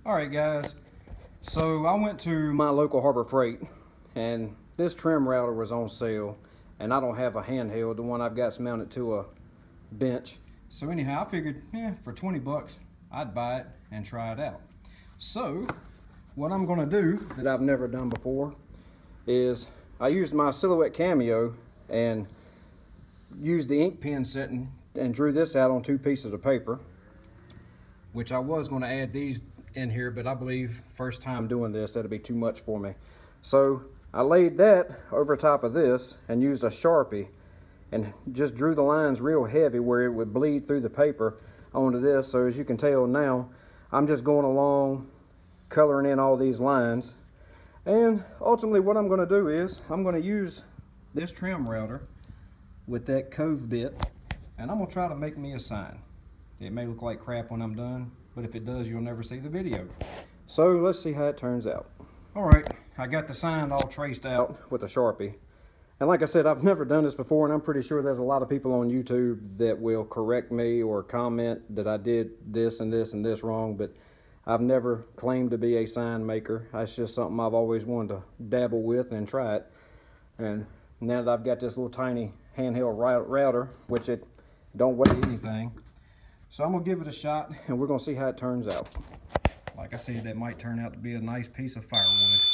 Alright guys, so I went to my local Harbor Freight and this trim router was on sale, and I don't have a handheld. The one I've got is mounted to a bench. So anyhow, I figured for 20 bucks I'd buy it and try it out. So what I'm going to do that I've never done before is I used my Silhouette Cameo and used the ink pen setting and drew this out on 2 pieces of paper, which I was going to add these in here, but I believe first time doing this that'll be too much for me. So I laid that over top of this and used a Sharpie and just drew the lines real heavy where it would bleed through the paper onto this. So as you can tell now, I'm just going along coloring in all these lines, and ultimately what I'm going to do is I'm going to use this trim router with that cove bit, and I'm going to try to make me a sign. It may look like crap when I'm done, but if it does, you'll never see the video. So let's see how it turns out. Alright, I got the sign all traced out with a Sharpie. And like I said, I've never done this before, and I'm pretty sure there's a lot of people on YouTube that will correct me or comment that I did this and this and this wrong, but I've never claimed to be a sign maker. That's just something I've always wanted to dabble with and try it. And now that I've got this little tiny handheld router, which it don't weigh anything, so I'm going to give it a shot and we're going to see how it turns out. Like I said, that might turn out to be a nice piece of firewood.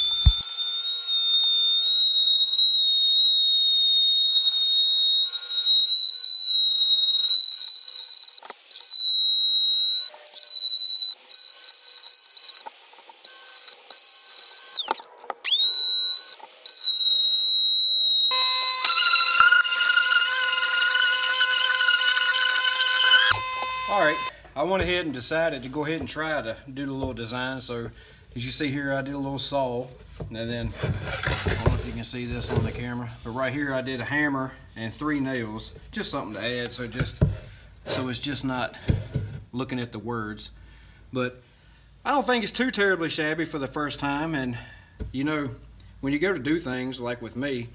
Alright, I went ahead and decided to go ahead and try to do the little design. So as you see here, I did a little saw, and then I don't know if you can see this on the camera, but right here I did a hammer and 3 nails, just something to add, so it's just not looking at the words. But I don't think it's too terribly shabby for the first time. And you know, when you go to do things like with me,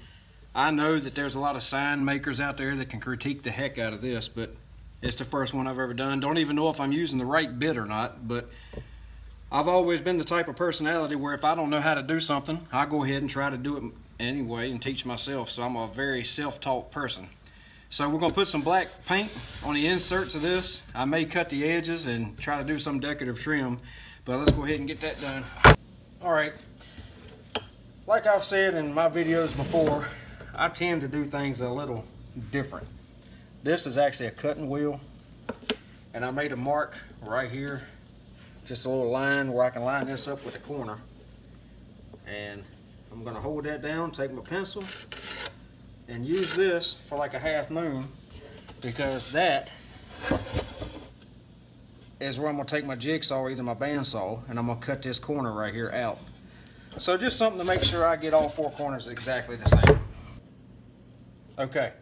I know that there's a lot of sign makers out there that can critique the heck out of this, but it's the first one I've ever done. Don't even know if I'm using the right bit or not, but I've always been the type of personality where if I don't know how to do something, I go ahead and try to do it anyway and teach myself. So I'm a very self-taught person. So we're going to put some black paint on the inserts of this. I may cut the edges and try to do some decorative trim, but let's go ahead and get that done. Alright, like I've said in my videos before, I tend to do things a little different. This is actually a cutting wheel, and I made a mark right here, just a little line where I can line this up with the corner. And I'm going to hold that down, take my pencil, and use this for like a half moon, because that is where I'm going to take my jigsaw, either my bandsaw, and I'm going to cut this corner right here out. So just something to make sure I get all 4 corners exactly the same. Okay.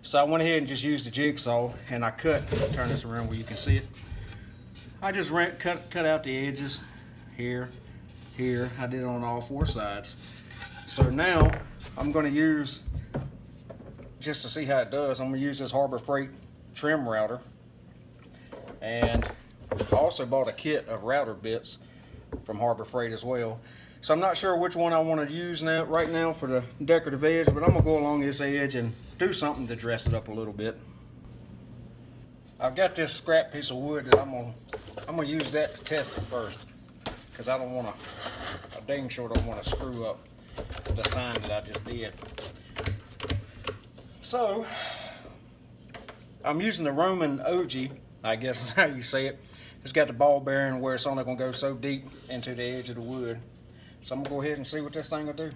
So I went ahead and just used the jigsaw, and I cut, turn this around where you can see it. I just cut out the edges here, here. I did it on all 4 sides. So now I'm going to use, just to see how it does, I'm going to use this Harbor Freight trim router. And I also bought a kit of router bits from Harbor Freight as well. So I'm not sure which one I want to use right now for the decorative edge, but I'm going to go along this edge and do something to dress it up a little bit. I've got this scrap piece of wood that I'm going to use that to test it first, because I dang sure don't want to screw up the sign that I just did. So I'm using the Roman OG, I guess is how you say it. It's got the ball bearing where it's only going to go so deep into the edge of the wood. So I'm going to go ahead and see what this thing will do.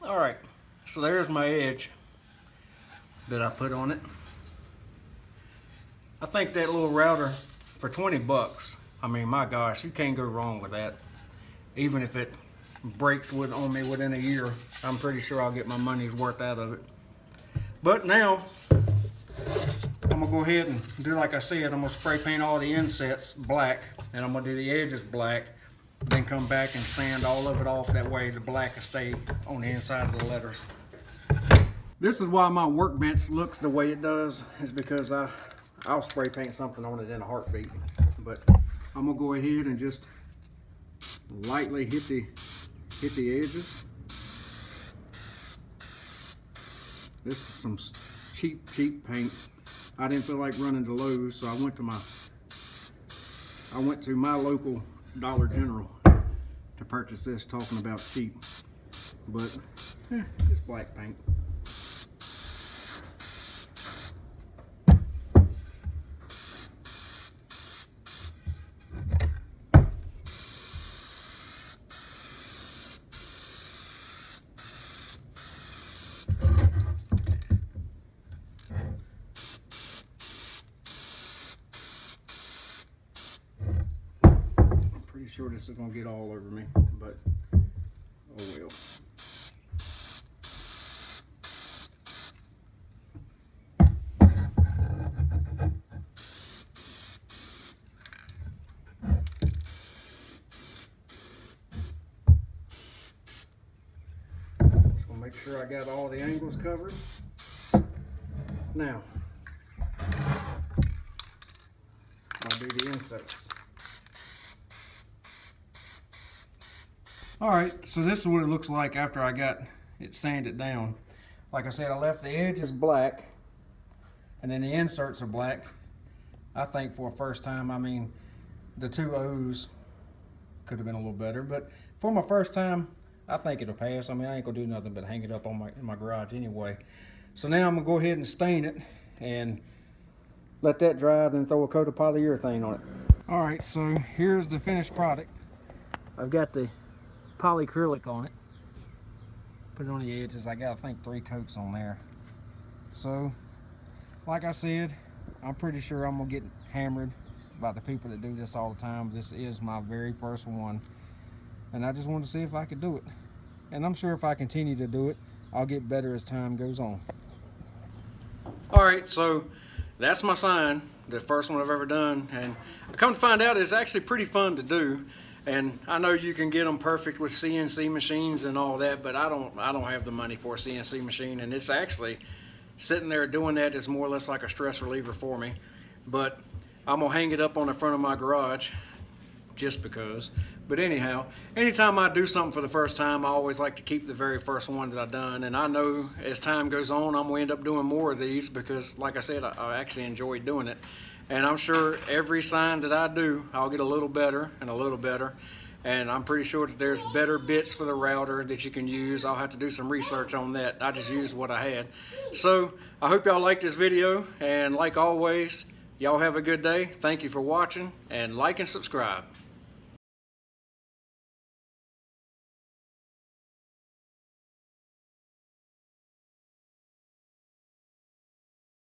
Alright, so there's my edge that I put on it. I think that little router for 20 bucks, I mean, my gosh, you can't go wrong with that. Even if it breaks on me within a year, I'm pretty sure I'll get my money's worth out of it. But now, I'm gonna go ahead and do like I said. I'm gonna spray paint all the insets black, and I'm gonna do the edges black, then come back and sand all of it off. That way the black will stay on the inside of the letters. This is why my workbench looks the way it does, is because I'll spray paint something on it in a heartbeat. But I'm gonna go ahead and just lightly hit the edges. This is some cheap paint. I didn't feel like running to Lowe's, so I went to my local Dollar General to purchase this, talking about cheap. But it's black paint. Pretty sure this is gonna get all over me, but oh well. Just gonna make sure I got all the angles covered. Now I'll do the insets. Alright, so this is what it looks like after I got it sanded down. Like I said, I left the edges black, and then the inserts are black. I think for a first time, I mean, the two O's could have been a little better, but for my first time, I think it'll pass. I mean, I ain't gonna do nothing but hang it up on in my garage anyway. So now I'm gonna go ahead and stain it and let that dry, then throw a coat of polyurethane on it. Alright, so here's the finished product. I've got the polyacrylic on it, put it on the edges. I got, I think, 3 coats on there. So like I said, I'm pretty sure I'm gonna get hammered by the people that do this all the time. This is my very first one, and I just wanted to see if I could do it, and I'm sure if I continue to do it, I'll get better as time goes on. Alright, so that's my sign, the first one I've ever done, and I come to find out it's actually pretty fun to do. And I know you can get them perfect with CNC machines and all that, but I don't have the money for a CNC machine, and it's actually sitting there doing that is more or less like a stress reliever for me. But I'm gonna hang it up on the front of my garage just because. But anyhow, anytime I do something for the first time, I always like to keep the very first one that I've done, and I know as time goes on I'm gonna end up doing more of these because, like I said, I actually enjoy doing it. And I'm sure every sign that I do, I'll get a little better and a little better. And I'm pretty sure that there's better bits for the router that you can use. I'll have to do some research on that. I just used what I had. So I hope y'all liked this video. And like always, y'all have a good day. Thank you for watching, and like and subscribe.